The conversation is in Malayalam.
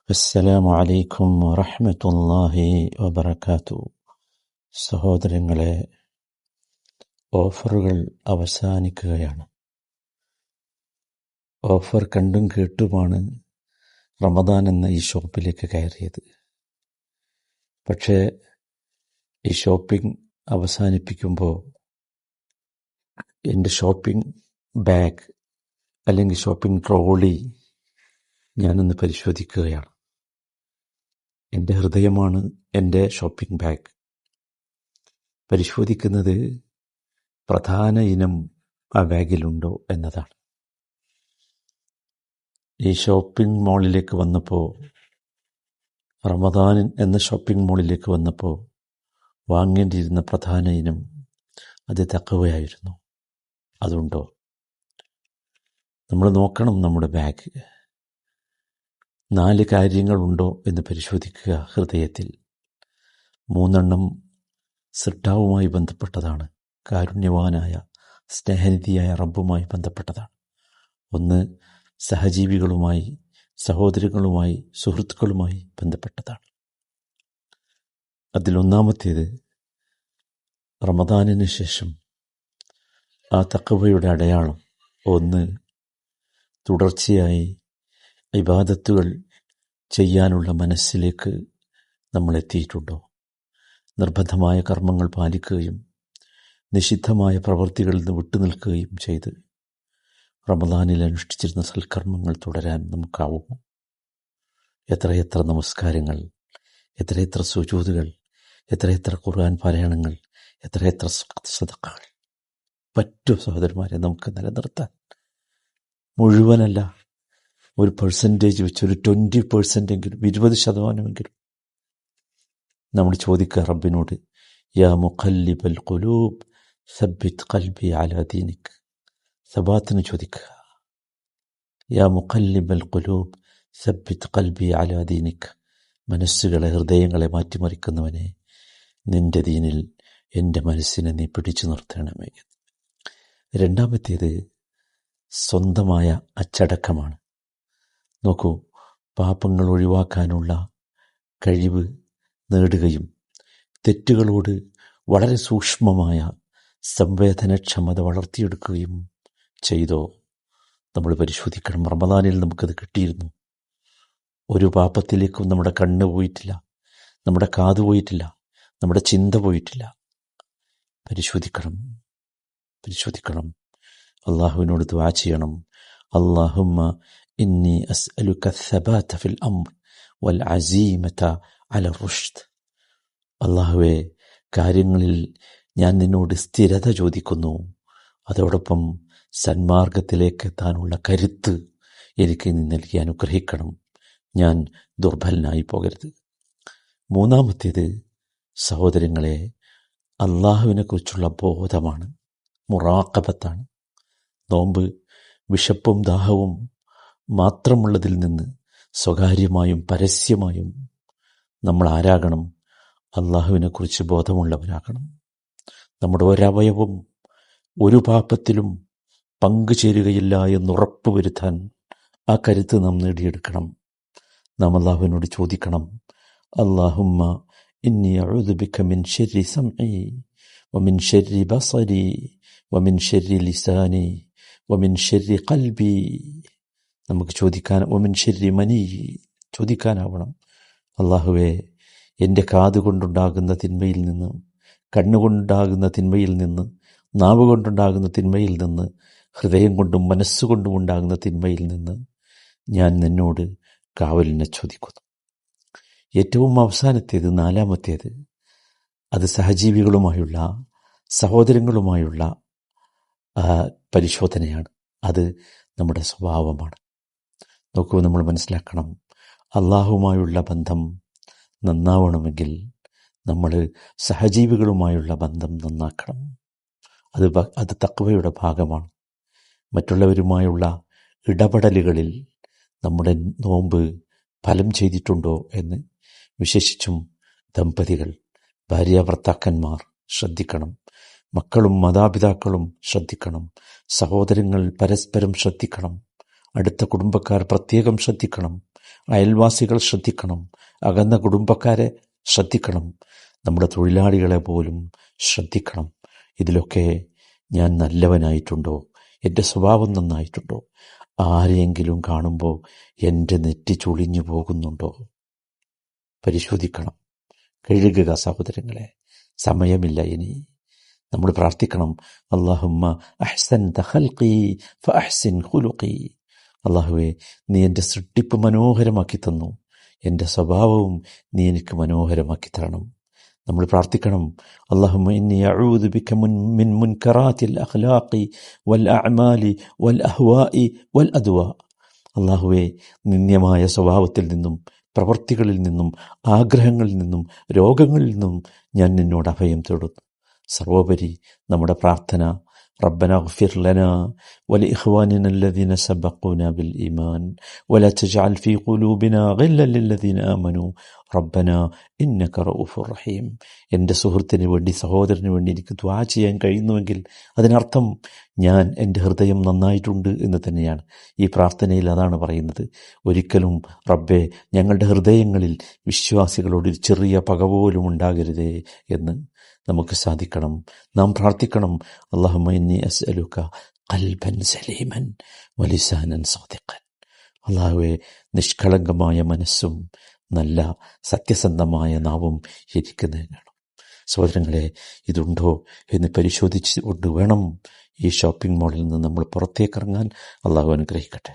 അസ്സലാമു അലൈക്കും വറഹ്മത്തുള്ളാഹി വബറകാതുഹു. സഹോദരങ്ങളെ, ഓഫറുകൾ അവസാനിക്കുകയാണ്. ഓഫർ കണ്ടും കേട്ടുമാണ് റമദാൻ എന്ന ഈ ഷോപ്പിലേക്ക് കയറിയത്. പക്ഷേ ഈ ഷോപ്പിംഗ് അവസാനിപ്പിക്കുമ്പോൾ എൻ്റെ ഷോപ്പിംഗ് ബാഗ് അല്ലെങ്കിൽ ഷോപ്പിംഗ് ട്രോളി ഞാനൊന്ന് പരിശോധിക്കുകയാണ്. എൻ്റെ ഹൃദയമാണ് എൻ്റെ ഷോപ്പിംഗ് ബാഗ്. പരിശോധിക്കുന്നത് പ്രധാന ഇനം ആ ബാഗിലുണ്ടോ എന്നതാണ്. ഈ ഷോപ്പിംഗ് മാളിലേക്ക് വന്നപ്പോൾ, റമദാൻ എന്ന ഷോപ്പിംഗ് മാളിലേക്ക് വന്നപ്പോൾ വാങ്ങേണ്ടിയിരുന്ന പ്രധാന ഇനം അത് തഖ്വയായിരുന്നു. അതുണ്ടോ? നമ്മൾ നോക്കണം നമ്മുടെ ബാഗ്. 4 കാര്യങ്ങളുണ്ടോ എന്ന് പരിശോധിക്കുക ഹൃദയത്തിൽ. 3 സിട്ടാവുമായി ബന്ധപ്പെട്ടതാണ്, കാരുണ്യവാനായ സ്നേഹനിധിയായ റബ്ബുമായി ബന്ധപ്പെട്ടതാണ്. 1 സഹജീവികളുമായി, സഹോദരങ്ങളുമായി, സുഹൃത്തുക്കളുമായി ബന്ധപ്പെട്ടതാണ്. അതിലൊന്നാമത്തേത് റമദാനിന് ശേഷം ആ തഖ്വയുടെ അടയാളം 1 തുടർച്ചയായി ഇബാദത്തുകൾ ചെയ്യാനുള്ള മനസ്സിലേക്ക് നമ്മൾ എത്തിയിട്ടുണ്ടോ? നിർബന്ധമായ കർമ്മങ്ങൾ പാലിക്കുകയും നിഷിദ്ധമായ പ്രവൃത്തികളിൽ നിന്ന് വിട്ടുനിൽക്കുകയും ചെയ്ത് റമദാനിൽ അനുഷ്ഠിച്ചിരുന്ന സൽക്കർമ്മങ്ങൾ തുടരാൻ നമുക്കാവുമോ? എത്രയെത്ര നമസ്കാരങ്ങൾ, എത്രയെത്ര സുജൂദുകൾ, എത്രയെത്ര ഖുർആൻ പാരായണങ്ങൾ, എത്രയെത്ര സദഖകൾ പറ്റും സഹോദരന്മാരെ നമുക്ക് നിലനിർത്താൻ. മുഴുവനല്ല, ഒരു പെർസെൻറ്റേജ് വെച്ച്, ഒരു 20% 20% നമ്മൾ ചോദിക്കുക റബ്ബിനോട്, യാ മുഖല്ലിബൽ ഖുലൂബ് സബ്ബിത് ഖൽബി അലാ ദീനിക്. സബാത്തിന് ചോദിക്കുക, യാ മുഖല്ലിബൽ ഖുലൂബ് സബ്ബിത് ഖൽബി അലാ ദീനിക്. മനസ്സുകളെ, ഹൃദയങ്ങളെ മാറ്റിമറിക്കുന്നവനെ, നിന്റെ ദീനിൽ എൻ്റെ മനസ്സിനെ നീ പിടിച്ചു നിർത്തണമേ. രണ്ടാമത്തേത് സ്വന്തമായ അച്ചടക്കമാണ്. നോക്കൂ, പാപങ്ങൾ ഒഴിവാക്കാനുള്ള കഴിവ് നേടുകയും തെറ്റുകളോട് വളരെ സൂക്ഷ്മമായ സംവേദനക്ഷമത വളർത്തിയെടുക്കുകയും ചെയ്തോ? നമ്മൾ പരിശോധിക്കണം. റമദാനിൽ നമുക്കത് കിട്ടിയിരുന്നു. ഒരു പാപത്തിലേക്കും നമ്മുടെ കണ്ണ് പോയിട്ടില്ല, നമ്മുടെ കാത് പോയിട്ടില്ല, നമ്മുടെ ചിന്ത പോയിട്ടില്ല. പരിശോധിക്കണം. അള്ളാഹുവിനോട് ദുആ ചെയ്യണം. അല്ലാഹുമ്മ ഇന്നി അസ്അലുക അസ്സബാത ഫിൽ അംർ വൽ അസീമത അല റുഷ്ദ്. അല്ലാഹുവേ, കാര്യങ്ങളിൽ ഞാൻ നിന്നോട് സ്ഥിരത ചോദിക്കുന്നു, അതോടൊപ്പം സന്മാർഗത്തിലേക്ക് എത്താനുള്ള കരുത്ത് എനിക്ക് നീ നൽകി അനുഗ്രഹിക്കണം. ഞാൻ ദുർബലനായി പോകരുത്. മൂന്നാമത്തേത് സഹോദരങ്ങളെ, അള്ളാഹുവിനെക്കുറിച്ചുള്ള ബോധമാണ്, മുറാഖബത്താണ്. നോമ്പ് വിശപ്പും ദാഹവും മാത്രമുള്ളതിൽ നിന്ന് സ്വകാര്യമായും പരസ്യമായും നമ്മൾ ആരാകണം? അള്ളാഹുവിനെക്കുറിച്ച് ബോധമുള്ളവരാകണം. നമ്മുടെ ഒരവയവും ഒരു പാപത്തിലും പങ്കുചേരുകയില്ല എന്നുറപ്പ് വരുത്താൻ ആ കരുത്ത് നാം നേടിയെടുക്കണം. നാം അള്ളാഹുവിനോട് ചോദിക്കണം, അല്ലാഹുമ്മ ഇന്നി അഊദു ബിക മിൻ ശർരി സംഇ വമിൻ ശർരി ബസരി വമിൻ ശർരി ലിസാനി വമിൻ ശർരി ഖൽബി. നമുക്ക് ചോദിക്കാൻ, വമിൻ ശർരി മനി ചോദിക്കാനാവണം. അല്ലാഹുവേ, എൻ്റെ കാതുകൊണ്ടുണ്ടാകുന്ന തിന്മയിൽ നിന്ന്, കണ്ണുകൊണ്ടുണ്ടാകുന്ന തിന്മയിൽ നിന്ന്, നാവ് കൊണ്ടുണ്ടാകുന്ന തിന്മയിൽ നിന്ന്, ഹൃദയം കൊണ്ടും മനസ്സുകൊണ്ടും ഉണ്ടാകുന്ന തിന്മയിൽ നിന്ന് ഞാൻ നിന്നോട് കാവലിനെ ചോദിക്കുന്നു. ഏറ്റവും അവസാനത്തേത്, നാലാമത്തേത്, അത് സഹജീവികളുമായുള്ള, സഹോദരങ്ങളുമായുള്ള പരിശോധനയാണ്. അത് നമ്മുടെ സ്വഭാവമാണ്. നോക്കൂ, നമ്മൾ മനസ്സിലാക്കണം, അള്ളാഹുമായുള്ള ബന്ധം നന്നാവണമെങ്കിൽ നമ്മൾ സഹജീവികളുമായുള്ള ബന്ധം നന്നാക്കണം. അത് തഖ്വയുടെ ഭാഗമാണ്. മറ്റുള്ളവരുമായുള്ള ഇടപെടലുകളിൽ നമ്മുടെ നോമ്പ് ഫലം ചെയ്തിട്ടുണ്ടോ എന്ന് വിശേഷിച്ചും ദമ്പതികൾ, ഭാര്യാഭർത്താക്കന്മാർ ശ്രദ്ധിക്കണം. മക്കളും മാതാപിതാക്കളും ശ്രദ്ധിക്കണം. സഹോദരങ്ങൾ പരസ്പരം ശ്രദ്ധിക്കണം. അടുത്ത കുടുംബക്കാർ പ്രത്യേകം ശ്രദ്ധിക്കണം. അയൽവാസികൾ ശ്രദ്ധിക്കണം, അകന്ന കുടുംബക്കാരെ ശ്രദ്ധിക്കണം, നമ്മുടെ തൊഴിലാളികളെ പോലും ശ്രദ്ധിക്കണം. ഇതിലൊക്കെ ഞാൻ നല്ലവനായിട്ടുണ്ടോ? എൻ്റെ സ്വഭാവം നന്നായിട്ടുണ്ടോ? ആരെയെങ്കിലും കാണുമ്പോൾ എൻ്റെ നെറ്റി ചുളിഞ്ഞു പോകുന്നുണ്ടോ? പരിശോധിക്കണം. കഴുകുക സഹോദരങ്ങളെ, സമയമില്ല ഇനി. നമ്മൾ പ്രാർത്ഥിക്കണം, അല്ലാഹുമ്മ അഹ്സൻത ഖൽഖി ഫഅഹ്സിൻ ഖുലുഖി. അല്ലാഹുവേ, നീ എൻ്റെ സൃഷ്ടിപ്പ് മനോഹരമാക്കി തന്നു, എൻ്റെ സ്വഭാവവും നീ എനിക്ക് മനോഹരമാക്കി തരണം. നമ്മൾ പ്രാർത്ഥിക്കണം, അല്ലാഹുമ്മ ഇന്നി അഊദു ബിക മിൻ മുൻകറാത്തിൽ അഖ്ലാഖി വൽ അഅമാലി വൽ അഹ്വാഇ വൽ അദ്വാ. അല്ലാഹുവേ, നിന്ദ്യമായ സ്വഭാവത്തിൽ നിന്നും പ്രവൃത്തികളിൽ നിന്നും ആഗ്രഹങ്ങളിൽ നിന്നും രോഗങ്ങളിൽ നിന്നും ഞാൻ നിന്നോട് അഭയം തേടുന്നു. സർവോപരി നമ്മുടെ പ്രാർത്ഥന, റബ്ബന ഇഗ്ഫിർ ലനാ വലിഇഖ്വാനിന അല്ലദീന സബഖൂനാ ബിൽ ഈമാൻ വലാ തജ്അൽ ഫീ ഖുലൂബിനാ ഗില്ലൻ ലില്ലദീന ആമനൂ റബ്ബനാ ഇന്നക റഊഫുർ റഹീം. എൻ്റെ സുഹൃത്തിന് വേണ്ടി, സഹോദരന് വേണ്ടി എനിക്ക് ദുആ ചെയ്യാൻ കഴിയുന്നുവെങ്കിൽ അതിനർത്ഥം ഞാൻ എൻ്റെ ഹൃദയം നന്നായിട്ടുണ്ട് എന്ന് തന്നെയാണ്. ഈ പ്രാർത്ഥനയിൽ അതാണ് പറയുന്നത്. ഒരിക്കലും റബ്ബേ, ഞങ്ങളുടെ ഹൃദയങ്ങളിൽ വിശ്വാസികളോട് ഒരു ചെറിയ പക പോലും ഉണ്ടാകരുതേ എന്ന് നമുക്ക് സാധിക്കണം. നാം പ്രാർത്ഥിക്കണം, അല്ലാഹുമ്മ ഇന്നി അസ്അലുക ഖൽബൻ സലീമൻ വലിസാനൻ സാദിഖൻ. അല്ലാഹുവേ, നിഷ്കളങ്കമായ മനസ്സും നല്ല സത്യസന്ധമായ നാവും എനിക്ക് നൽകണം. സഹോദരങ്ങളെ, ഇതുണ്ടോ എന്ന് പരിശോധിച്ചുകൊണ്ട് വേണം ഈ ഷോപ്പിംഗ് മാളിൽ നിന്ന് നമ്മൾ പുറത്തേക്കിറങ്ങാൻ. അല്ലാഹു അനുഗ്രഹിക്കട്ടെ.